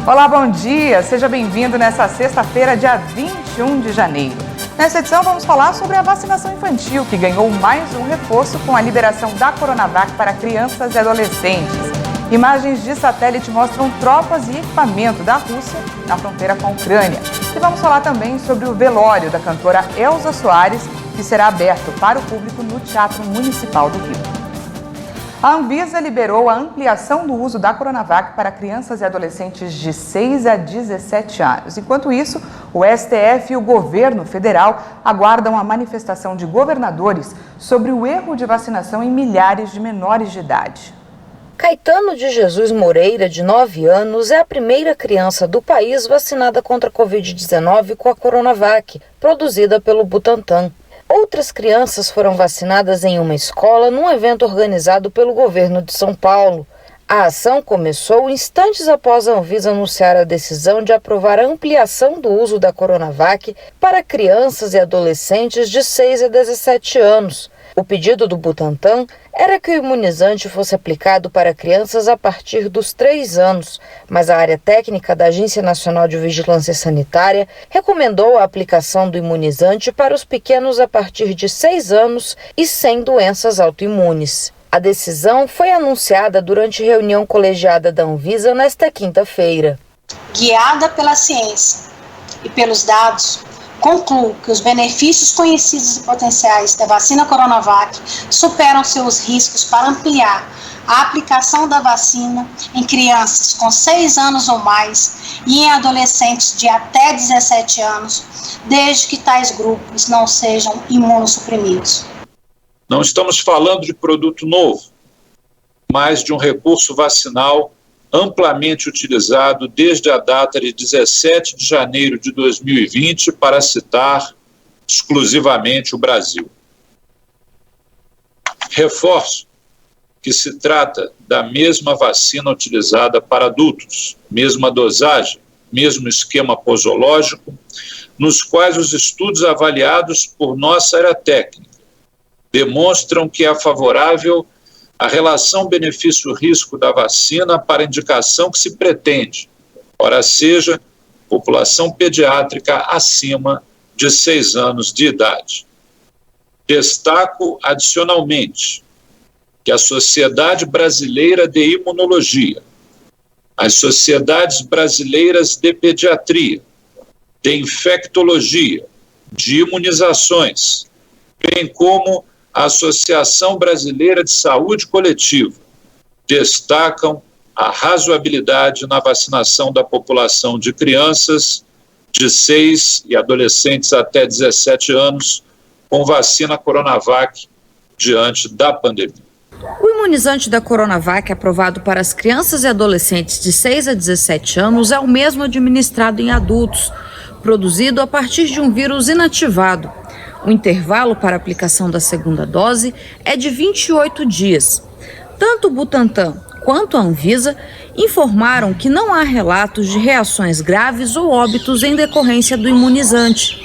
Olá, bom dia! Seja bem-vindo nessa sexta-feira, dia 21 de janeiro. Nessa edição vamos falar sobre a vacinação infantil, que ganhou mais um reforço com a liberação da Coronavac para crianças e adolescentes. Imagens de satélite mostram tropas e equipamento da Rússia na fronteira com a Ucrânia. E vamos falar também sobre o velório da cantora Elza Soares, que será aberto para o público no Teatro Municipal do Rio. A Anvisa liberou a ampliação do uso da Coronavac para crianças e adolescentes de 6 a 17 anos. Enquanto isso, o STF e o governo federal aguardam a manifestação de governadores sobre o erro de vacinação em milhares de menores de idade. Caetano de Jesus Moreira, de 9 anos, é a primeira criança do país vacinada contra a Covid-19 com a Coronavac, produzida pelo Butantan. Outras crianças foram vacinadas em uma escola num evento organizado pelo governo de São Paulo. A ação começou instantes após a Anvisa anunciar a decisão de aprovar a ampliação do uso da Coronavac para crianças e adolescentes de 6 a 17 anos. O pedido do Butantan era que o imunizante fosse aplicado para crianças a partir dos 3 anos, mas a área técnica da Agência Nacional de Vigilância Sanitária recomendou a aplicação do imunizante para os pequenos a partir de 6 anos e sem doenças autoimunes. A decisão foi anunciada durante reunião colegiada da Anvisa nesta quinta-feira. Guiada pela ciência e pelos dados, concluo que os benefícios conhecidos e potenciais da vacina Coronavac superam seus riscos para ampliar a aplicação da vacina em crianças com 6 anos ou mais e em adolescentes de até 17 anos, desde que tais grupos não sejam imunossuprimidos. Não estamos falando de produto novo, mas de um recurso vacinal amplamente utilizado desde a data de 17 de janeiro de 2020, para citar exclusivamente o Brasil. Reforço que se trata da mesma vacina utilizada para adultos, mesma dosagem, mesmo esquema posológico, nos quais os estudos avaliados por nossa área técnica demonstram que é favorável a relação benefício-risco da vacina para a indicação que se pretende, ora seja, população pediátrica acima de 6 anos de idade. Destaco, adicionalmente, que a Sociedade Brasileira de Imunologia, as Sociedades Brasileiras de Pediatria, de Infectologia, de Imunizações, bem como a Associação Brasileira de Saúde Coletiva destacam a razoabilidade na vacinação da população de crianças de 6 e adolescentes até 17 anos com vacina Coronavac diante da pandemia. O imunizante da Coronavac aprovado para as crianças e adolescentes de 6 a 17 anos é o mesmo administrado em adultos, produzido a partir de um vírus inativado. O intervalo para a aplicação da segunda dose é de 28 dias. Tanto o Butantan quanto a Anvisa informaram que não há relatos de reações graves ou óbitos em decorrência do imunizante.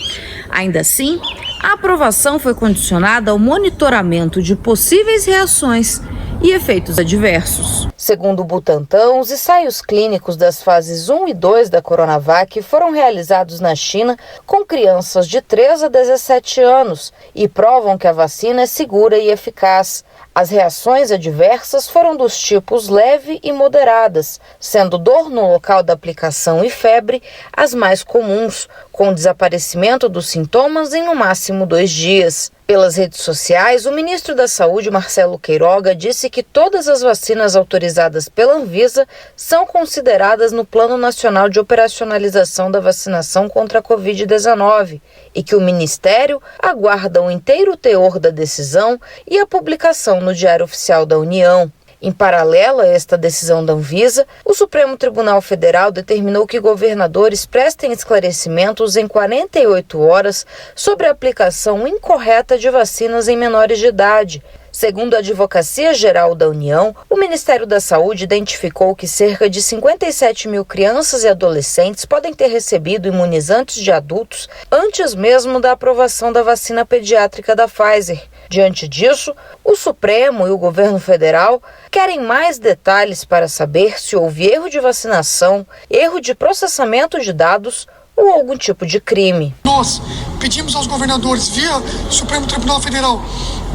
Ainda assim, a aprovação foi condicionada ao monitoramento de possíveis reações e efeitos adversos. Segundo o Butantan, os ensaios clínicos das fases 1 e 2 da Coronavac foram realizados na China com crianças de 3 a 17 anos e provam que a vacina é segura e eficaz. As reações adversas foram dos tipos leve e moderadas, sendo dor no local da aplicação e febre as mais comuns, com desaparecimento dos sintomas em no máximo 2 dias. Pelas redes sociais, o ministro da Saúde, Marcelo Queiroga, disse que todas as vacinas autorizadas pela Anvisa são consideradas no Plano Nacional de Operacionalização da Vacinação contra a Covid-19 e que o Ministério aguarda o inteiro teor da decisão e a publicação no Diário Oficial da União. Em paralelo a esta decisão da Anvisa, o Supremo Tribunal Federal determinou que governadores prestem esclarecimentos em 48 horas sobre a aplicação incorreta de vacinas em menores de idade. Segundo a Advocacia Geral da União, o Ministério da Saúde identificou que cerca de 57 mil crianças e adolescentes podem ter recebido imunizantes de adultos antes mesmo da aprovação da vacina pediátrica da Pfizer. Diante disso, o Supremo e o governo federal querem mais detalhes para saber se houve erro de vacinação, erro de processamento de dados ou algum tipo de crime. Nós pedimos aos governadores, via Supremo Tribunal Federal,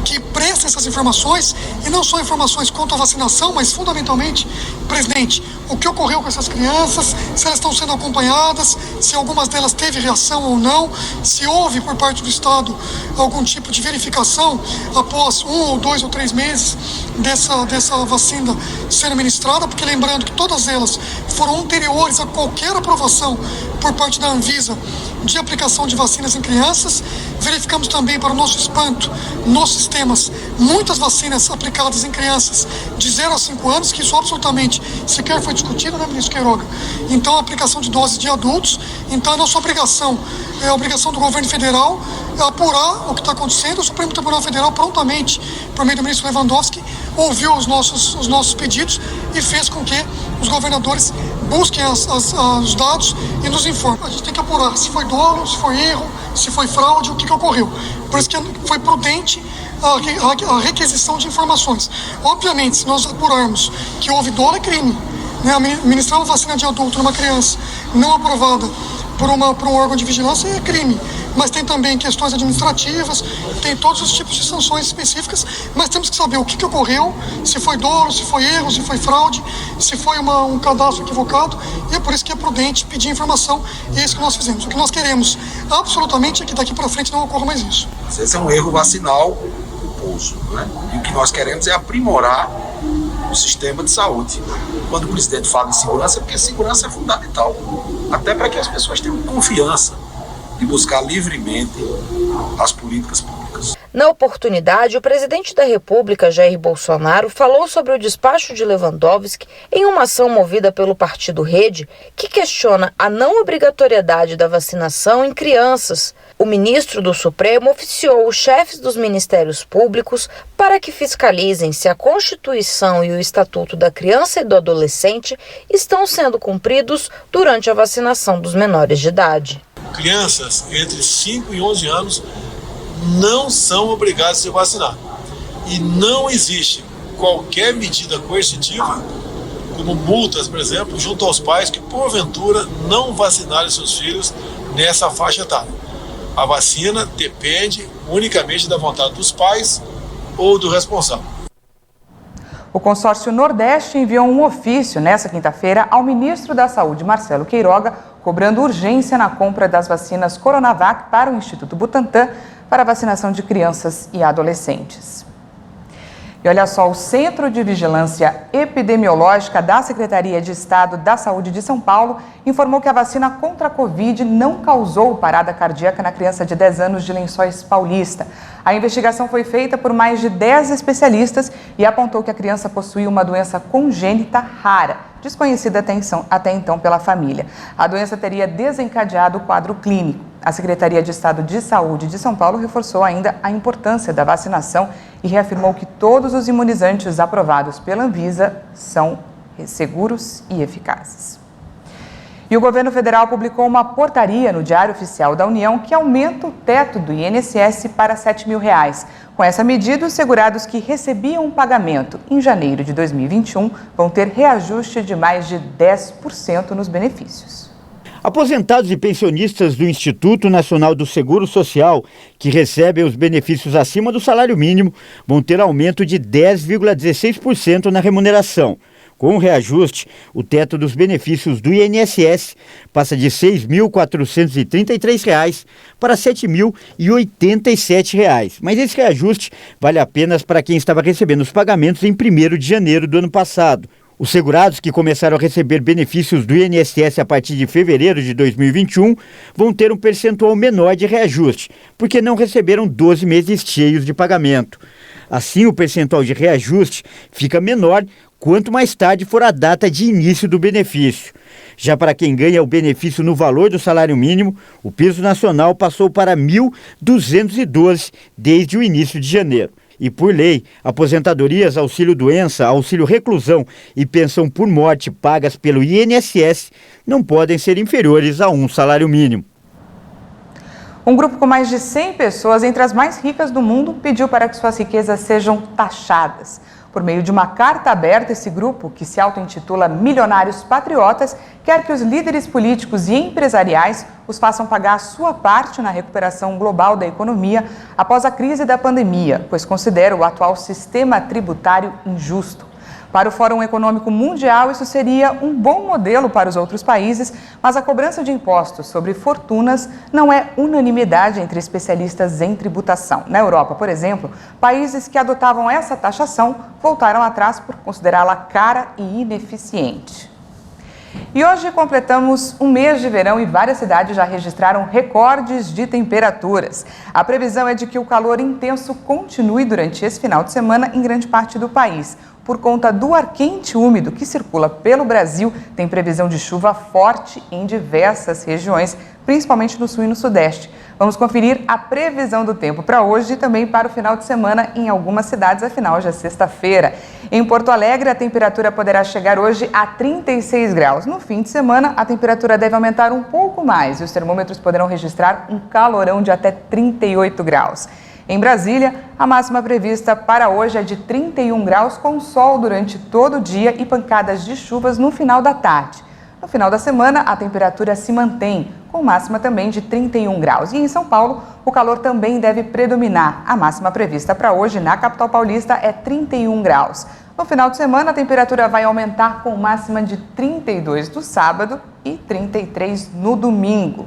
que prestem essas informações, e não só informações quanto à vacinação, mas fundamentalmente, presidente, o que ocorreu com essas crianças, se elas estão sendo acompanhadas, se algumas delas teve reação ou não, se houve por parte do Estado algum tipo de verificação após 1 ou 2 ou 3 meses dessa vacina sendo ministrada, porque lembrando que todas elas foram anteriores a qualquer aprovação por parte da Anvisa de aplicação de vacinas em crianças. Verificamos também, para o nosso espanto, nos sistemas, muitas vacinas aplicadas em crianças de 0 a 5 anos, que isso absolutamente sequer foi discutido, né, ministro Queiroga? Então, a aplicação de doses de adultos. Então, a nossa obrigação, a obrigação do governo federal é apurar o que está acontecendo. O Supremo Tribunal Federal prontamente, por meio do ministro Lewandowski, ouviu os nossos pedidos e fez com que os governadores busquem os dados e nos informem. A gente tem que apurar se foi dolo, se foi erro, se foi fraude, o que ocorreu. Por isso que foi prudente a requisição de informações. Obviamente, se nós apurarmos que houve dolo, é crime. Ministrar uma vacina de adulto numa criança não aprovada por um órgão de vigilância é crime. Mas tem também questões administrativas, tem todos os tipos de sanções específicas, mas temos que saber o que ocorreu, se foi dolo, se foi erro, se foi fraude, se foi um cadastro equivocado, e é por isso que é prudente pedir informação, e é isso que nós fizemos. O que nós queremos absolutamente é que daqui para frente não ocorra mais isso. Esse é um erro vacinal culposo, né? E o que nós queremos é aprimorar o sistema de saúde. Quando o presidente fala em segurança, é porque segurança é fundamental, até para que as pessoas tenham confiança de buscar livremente as políticas públicas. Na oportunidade, o presidente da República, Jair Bolsonaro, falou sobre o despacho de Lewandowski em uma ação movida pelo Partido Rede, que questiona a não obrigatoriedade da vacinação em crianças. O ministro do Supremo oficiou os chefes dos ministérios públicos para que fiscalizem se a Constituição e o Estatuto da Criança e do Adolescente estão sendo cumpridos durante a vacinação dos menores de idade. Crianças entre 5 e 11 anos não são obrigadas a se vacinar. E não existe qualquer medida coercitiva, como multas, por exemplo, junto aos pais que, porventura, não vacinarem seus filhos nessa faixa etária. A vacina depende unicamente da vontade dos pais ou do responsável. O consórcio Nordeste enviou um ofício nesta quinta-feira ao ministro da Saúde, Marcelo Queiroga, cobrando urgência na compra das vacinas Coronavac para o Instituto Butantan para a vacinação de crianças e adolescentes. E olha só, o Centro de Vigilância Epidemiológica da Secretaria de Estado da Saúde de São Paulo informou que a vacina contra a Covid não causou parada cardíaca na criança de 10 anos de Lençóis Paulista. A investigação foi feita por mais de 10 especialistas e apontou que a criança possuía uma doença congênita rara, desconhecida até então pela família. A doença teria desencadeado o quadro clínico. A Secretaria de Estado de Saúde de São Paulo reforçou ainda a importância da vacinação e reafirmou que todos os imunizantes aprovados pela Anvisa são seguros e eficazes. E o governo federal publicou uma portaria no Diário Oficial da União que aumenta o teto do INSS para R$ 7 mil. Com essa medida, os segurados que recebiam um pagamento em janeiro de 2021 vão ter reajuste de mais de 10% nos benefícios. Aposentados e pensionistas do Instituto Nacional do Seguro Social, que recebem os benefícios acima do salário mínimo, vão ter aumento de 10,16% na remuneração. Com o reajuste, o teto dos benefícios do INSS passa de R$ 6.433 para R$ 7.087. Mas esse reajuste vale apenas para quem estava recebendo os pagamentos em 1º de janeiro do ano passado. Os segurados que começaram a receber benefícios do INSS a partir de fevereiro de 2021 vão ter um percentual menor de reajuste, porque não receberam 12 meses cheios de pagamento. Assim, o percentual de reajuste fica menor quanto mais tarde for a data de início do benefício. Já para quem ganha o benefício no valor do salário mínimo, o piso nacional passou para R$ 1.212 desde o início de janeiro. E, por lei, aposentadorias, auxílio-doença, auxílio-reclusão e pensão por morte pagas pelo INSS não podem ser inferiores a um salário mínimo. Um grupo com mais de 100 pessoas, entre as mais ricas do mundo, pediu para que suas riquezas sejam taxadas. Por meio de uma carta aberta, esse grupo, que se auto-intitula Milionários Patriotas, quer que os líderes políticos e empresariais os façam pagar a sua parte na recuperação global da economia após a crise da pandemia, pois considera o atual sistema tributário injusto. Para o Fórum Econômico Mundial, isso seria um bom modelo para os outros países, mas a cobrança de impostos sobre fortunas não é unanimidade entre especialistas em tributação. Na Europa, por exemplo, países que adotavam essa taxação voltaram atrás por considerá-la cara e ineficiente. E hoje completamos um mês de verão e várias cidades já registraram recordes de temperaturas. A previsão é de que o calor intenso continue durante esse final de semana em grande parte do país. Por conta do ar quente úmido que circula pelo Brasil, tem previsão de chuva forte em diversas regiões, principalmente no sul e no sudeste. Vamos conferir a previsão do tempo para hoje e também para o final de semana em algumas cidades, afinal já é sexta-feira. Em Porto Alegre, a temperatura poderá chegar hoje a 36 graus. No fim de semana, a temperatura deve aumentar um pouco mais e os termômetros poderão registrar um calorão de até 38 graus. Em Brasília, a máxima prevista para hoje é de 31 graus, com sol durante todo o dia e pancadas de chuvas no final da tarde. No final da semana, a temperatura se mantém, com máxima também de 31 graus. E em São Paulo, o calor também deve predominar. A máxima prevista para hoje na capital paulista é 31 graus. No final de semana, a temperatura vai aumentar com máxima de 32 no sábado e 33 no domingo.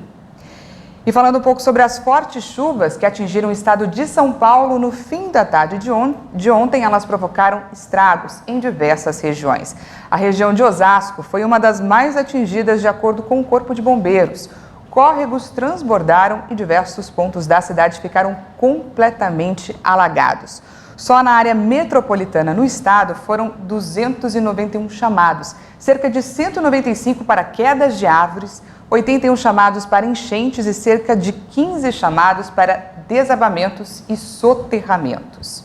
E falando um pouco sobre as fortes chuvas que atingiram o estado de São Paulo no fim da tarde de ontem, elas provocaram estragos em diversas regiões. A região de Osasco foi uma das mais atingidas de acordo com o Corpo de Bombeiros. Córregos transbordaram e diversos pontos da cidade ficaram completamente alagados. Só na área metropolitana no estado foram 291 chamados, cerca de 195 para quedas de árvores, 81 chamados para enchentes e cerca de 15 chamados para desabamentos e soterramentos.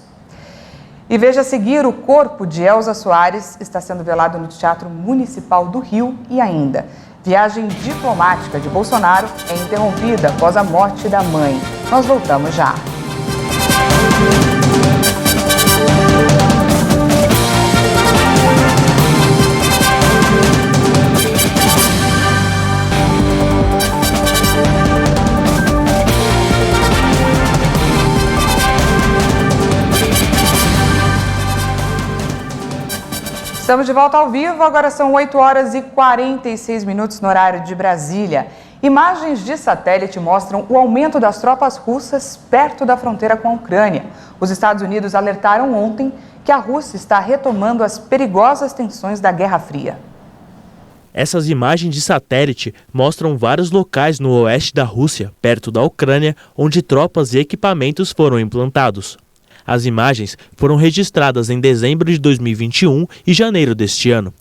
E veja a seguir, o corpo de Elza Soares está sendo velado no Teatro Municipal do Rio e ainda. Viagem diplomática de Bolsonaro é interrompida após a morte da mãe. Nós voltamos já. Estamos de volta ao vivo, agora são 8 horas e 46 minutos no horário de Brasília. Imagens de satélite mostram o aumento das tropas russas perto da fronteira com a Ucrânia. Os Estados Unidos alertaram ontem que a Rússia está retomando as perigosas tensões da Guerra Fria. Essas imagens de satélite mostram vários locais no oeste da Rússia, perto da Ucrânia, onde tropas e equipamentos foram implantados. As imagens foram registradas em dezembro de 2021 e janeiro deste ano.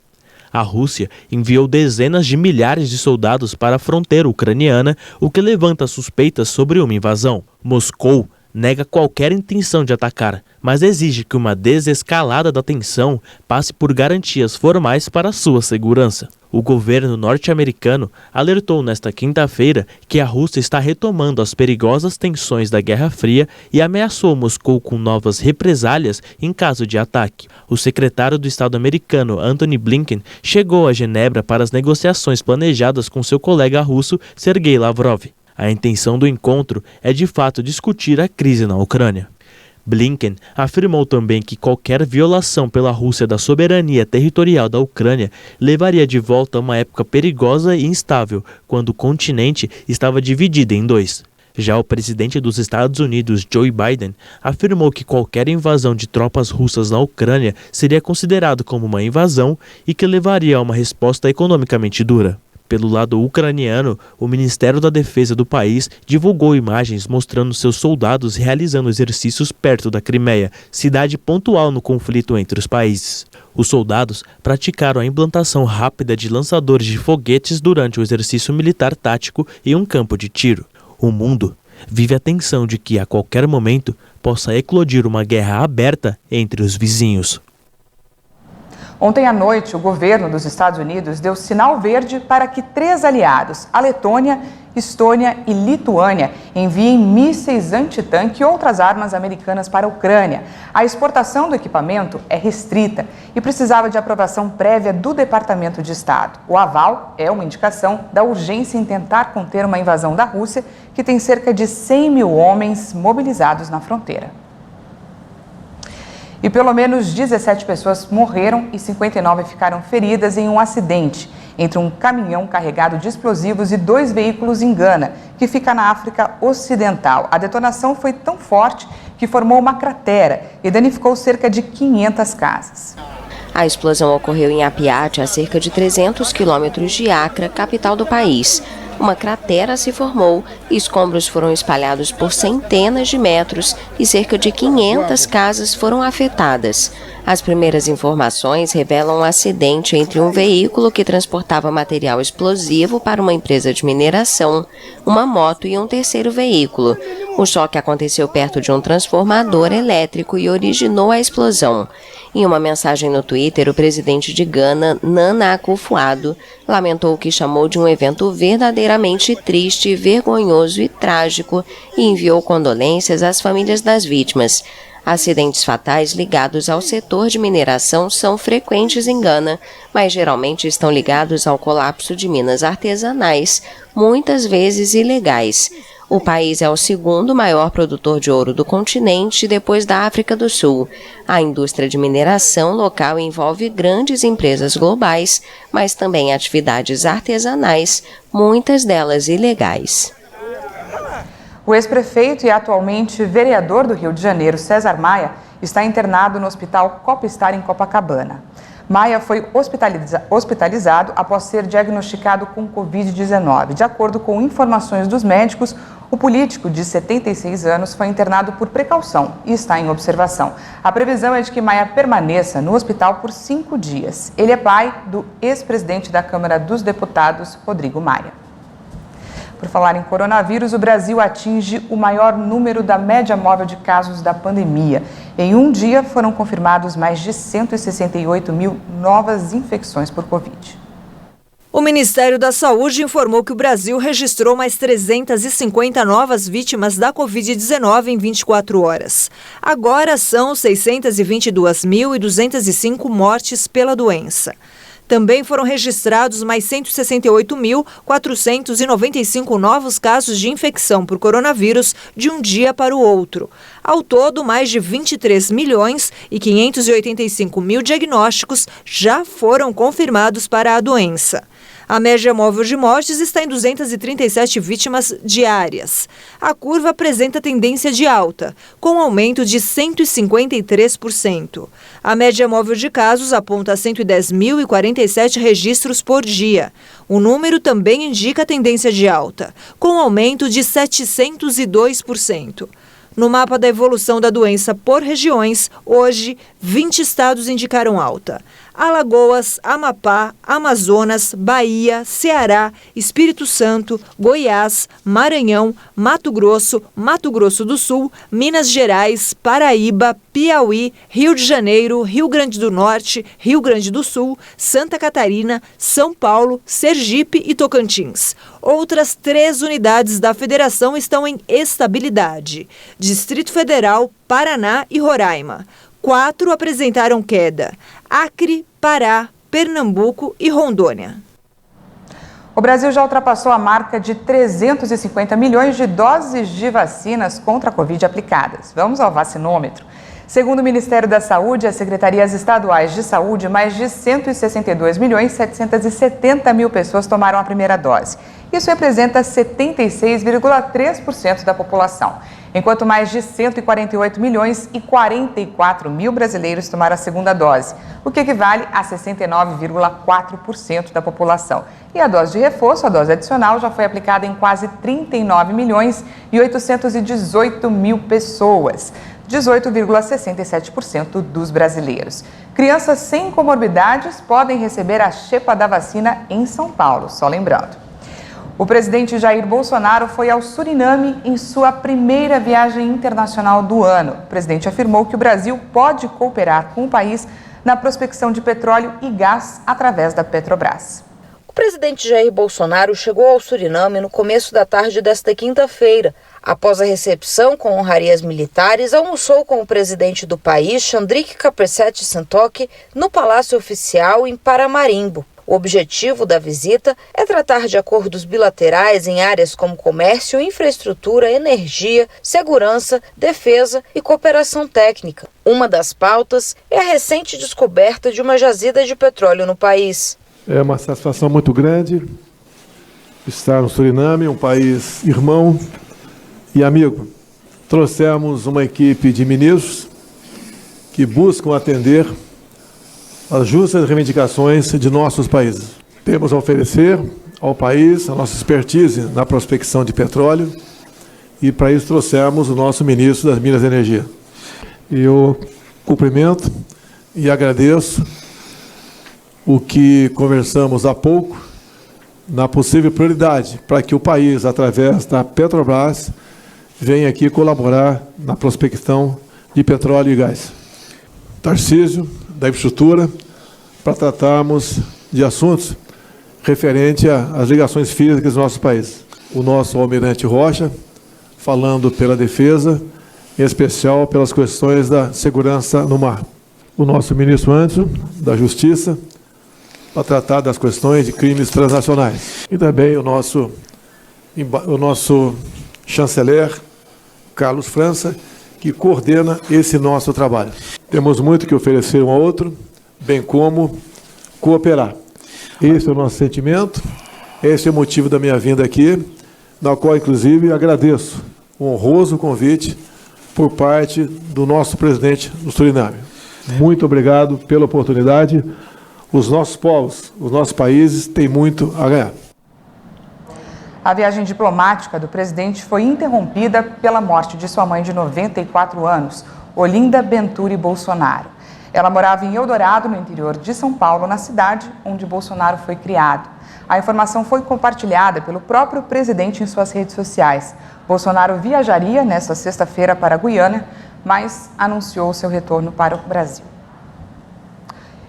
A Rússia enviou dezenas de milhares de soldados para a fronteira ucraniana, o que levanta suspeitas sobre uma invasão. Moscou nega qualquer intenção de atacar, mas exige que uma desescalada da tensão passe por garantias formais para sua segurança. O governo norte-americano alertou nesta quinta-feira que a Rússia está retomando as perigosas tensões da Guerra Fria e ameaçou Moscou com novas represálias em caso de ataque. O secretário do Estado americano, Antony Blinken, chegou a Genebra para as negociações planejadas com seu colega russo, Sergei Lavrov. A intenção do encontro é de fato discutir a crise na Ucrânia. Blinken afirmou também que qualquer violação pela Rússia da soberania territorial da Ucrânia levaria de volta a uma época perigosa e instável, quando o continente estava dividido em dois. Já o presidente dos Estados Unidos, Joe Biden, afirmou que qualquer invasão de tropas russas na Ucrânia seria considerado como uma invasão e que levaria a uma resposta economicamente dura. Pelo lado ucraniano, o Ministério da Defesa do país divulgou imagens mostrando seus soldados realizando exercícios perto da Crimeia, cidade pontual no conflito entre os países. Os soldados praticaram a implantação rápida de lançadores de foguetes durante o exercício militar tático em um campo de tiro. O mundo vive a tensão de que, a qualquer momento, possa eclodir uma guerra aberta entre os vizinhos. Ontem à noite, o governo dos Estados Unidos deu sinal verde para que 3 aliados, a Letônia, Estônia e Lituânia, enviem mísseis antitanque e outras armas americanas para a Ucrânia. A exportação do equipamento é restrita e precisava de aprovação prévia do Departamento de Estado. O aval é uma indicação da urgência em tentar conter uma invasão da Rússia, que tem cerca de 100 mil homens mobilizados na fronteira. E pelo menos 17 pessoas morreram e 59 ficaram feridas em um acidente entre um caminhão carregado de explosivos e 2 veículos em Gana, que fica na África Ocidental. A detonação foi tão forte que formou uma cratera e danificou cerca de 500 casas. A explosão ocorreu em Apiate, a cerca de 300 quilômetros de Accra, capital do país. Uma cratera se formou, escombros foram espalhados por centenas de metros e cerca de 500 casas foram afetadas. As primeiras informações revelam um acidente entre um veículo que transportava material explosivo para uma empresa de mineração, uma moto e um terceiro veículo. O choque aconteceu perto de um transformador elétrico e originou a explosão. Em uma mensagem no Twitter, o presidente de Gana, Nana Akufo-Addo, lamentou o que chamou de um evento verdadeiramente triste, vergonhoso e trágico e enviou condolências às famílias das vítimas. Acidentes fatais ligados ao setor de mineração são frequentes em Gana, mas geralmente estão ligados ao colapso de minas artesanais, muitas vezes ilegais. O país é o segundo maior produtor de ouro do continente, depois da África do Sul. A indústria de mineração local envolve grandes empresas globais, mas também atividades artesanais, muitas delas ilegais. O ex-prefeito e atualmente vereador do Rio de Janeiro, César Maia, está internado no Hospital Copstar, em Copacabana. Maia foi hospitalizado após ser diagnosticado com Covid-19. De acordo com informações dos médicos, o político de 76 anos foi internado por precaução e está em observação. A previsão é de que Maia permaneça no hospital por 5 dias. Ele é pai do ex-presidente da Câmara dos Deputados, Rodrigo Maia. Por falar em coronavírus, o Brasil atinge o maior número da média móvel de casos da pandemia. Em um dia, foram confirmados mais de 168 mil novas infecções por Covid. O Ministério da Saúde informou que o Brasil registrou mais 350 novas vítimas da Covid-19 em 24 horas. Agora são 622.205 mortes pela doença. Também foram registrados mais 168.495 novos casos de infecção por coronavírus de um dia para o outro. Ao todo, mais de 23.585.000 diagnósticos já foram confirmados para a doença. A média móvel de mortes está em 237 vítimas diárias. A curva apresenta tendência de alta, com aumento de 153%. A média móvel de casos aponta 110.047 registros por dia. O número também indica tendência de alta, com aumento de 702%. No mapa da evolução da doença por regiões, hoje, 20 estados indicaram alta. Alagoas, Amapá, Amazonas, Bahia, Ceará, Espírito Santo, Goiás, Maranhão, Mato Grosso do Sul, Minas Gerais, Paraíba, Piauí, Rio de Janeiro, Rio Grande do Norte, Rio Grande do Sul, Santa Catarina, São Paulo, Sergipe e Tocantins. Outras 3 unidades da federação estão em estabilidade: Distrito Federal, Paraná e Roraima. 4 apresentaram queda: Acre, Pará, Pernambuco e Rondônia. O Brasil já ultrapassou a marca de 350 milhões de doses de vacinas contra a Covid aplicadas. Vamos ao vacinômetro. Segundo o Ministério da Saúde e as secretarias estaduais de saúde, mais de 162.770.000 pessoas tomaram a primeira dose. Isso representa 76,3% da população. Enquanto mais de 148.044.000 brasileiros tomaram a segunda dose, o que equivale a 69,4% da população. E a dose de reforço, a dose adicional, já foi aplicada em quase 39.818.000 pessoas, 18,67% dos brasileiros. Crianças sem comorbidades podem receber a xepa da vacina em São Paulo, só lembrando. O presidente Jair Bolsonaro foi ao Suriname em sua primeira viagem internacional do ano. O presidente afirmou que o Brasil pode cooperar com o país na prospecção de petróleo e gás através da Petrobras. O presidente Jair Bolsonaro chegou ao Suriname no começo da tarde desta quinta-feira. Após a recepção com honrarias militares, almoçou com o presidente do país, Chandrick Capricete Santokhi, no Palácio Oficial em Paramarimbo. O objetivo da visita é tratar de acordos bilaterais em áreas como comércio, infraestrutura, energia, segurança, defesa e cooperação técnica. Uma das pautas é a recente descoberta de uma jazida de petróleo no país. É uma satisfação muito grande estar no Suriname, um país irmão e amigo. Trouxemos uma equipe de ministros que buscam atender as justas reivindicações de nossos países. Temos a oferecer ao país a nossa expertise na prospecção de petróleo e para isso trouxemos o nosso ministro das Minas e Energia. Eu cumprimento e agradeço o que conversamos há pouco na possível prioridade para que o país, através da Petrobras, venha aqui colaborar na prospecção de petróleo e gás. Tarcísio, da infraestrutura, para tratarmos de assuntos referentes às ligações físicas do nosso país. O nosso almirante Rocha, falando pela defesa, em especial pelas questões da segurança no mar. O nosso ministro Anderson, da Justiça, para tratar das questões de crimes transnacionais. E também o nosso chanceler, Carlos França, que coordena esse nosso trabalho. Temos muito que oferecer um ao outro, bem como cooperar. Esse é o nosso sentimento, esse é o motivo da minha vinda aqui, na qual, inclusive, agradeço o honroso convite por parte do nosso presidente do Suriname. Muito obrigado pela oportunidade. Os nossos povos, os nossos países têm muito a ganhar. A viagem diplomática do presidente foi interrompida pela morte de sua mãe de 94 anos, Olinda Benturi Bolsonaro. Ela morava em Eldorado, no interior de São Paulo, na cidade onde Bolsonaro foi criado. A informação foi compartilhada pelo próprio presidente em suas redes sociais. Bolsonaro viajaria nesta sexta-feira para a Guiana, mas anunciou seu retorno para o Brasil.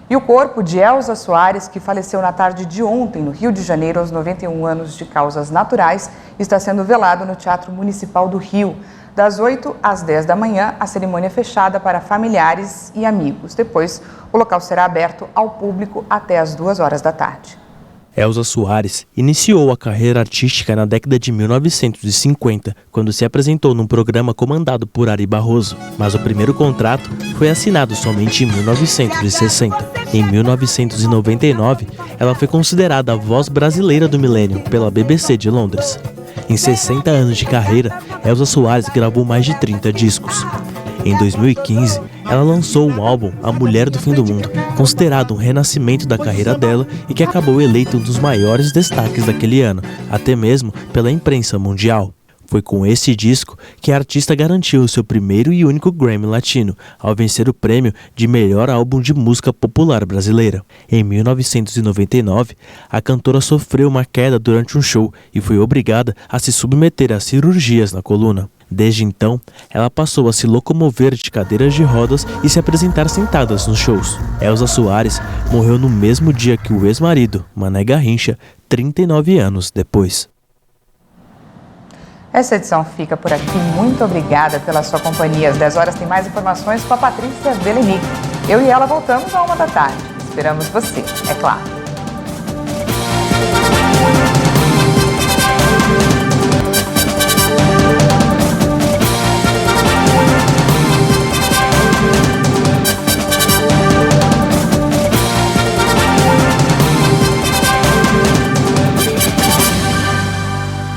E o corpo de Elza Soares, que faleceu na tarde de ontem no Rio de Janeiro aos 91 anos de causas naturais, está sendo velado no Teatro Municipal do Rio. Das 8 às 10 da manhã, a cerimônia é fechada para familiares e amigos. Depois, o local será aberto ao público até às 2 horas da tarde. Elza Soares iniciou a carreira artística na década de 1950, quando se apresentou num programa comandado por Ari Barroso. Mas o primeiro contrato foi assinado somente em 1960. Em 1999, ela foi considerada a voz brasileira do milênio pela BBC de Londres. Em 60 anos de carreira, Elza Soares gravou mais de 30 discos. Em 2015, ela lançou um álbum, A Mulher do Fim do Mundo, considerado um renascimento da carreira dela e que acabou eleito um dos maiores destaques daquele ano, até mesmo pela imprensa mundial. Foi com esse disco que a artista garantiu o seu primeiro e único Grammy Latino, ao vencer o prêmio de melhor álbum de música popular brasileira. Em 1999, a cantora sofreu uma queda durante um show e foi obrigada a se submeter a cirurgias na coluna. Desde então, ela passou a se locomover de cadeiras de rodas e se apresentar sentadas nos shows. Elza Soares morreu no mesmo dia que o ex-marido, Mané Garrincha, 39 anos depois. Essa edição fica por aqui. Muito obrigada pela sua companhia. Às 10 horas tem mais informações com a Patrícia Belenic. Eu e ela voltamos à 1 da tarde. Esperamos você, é claro.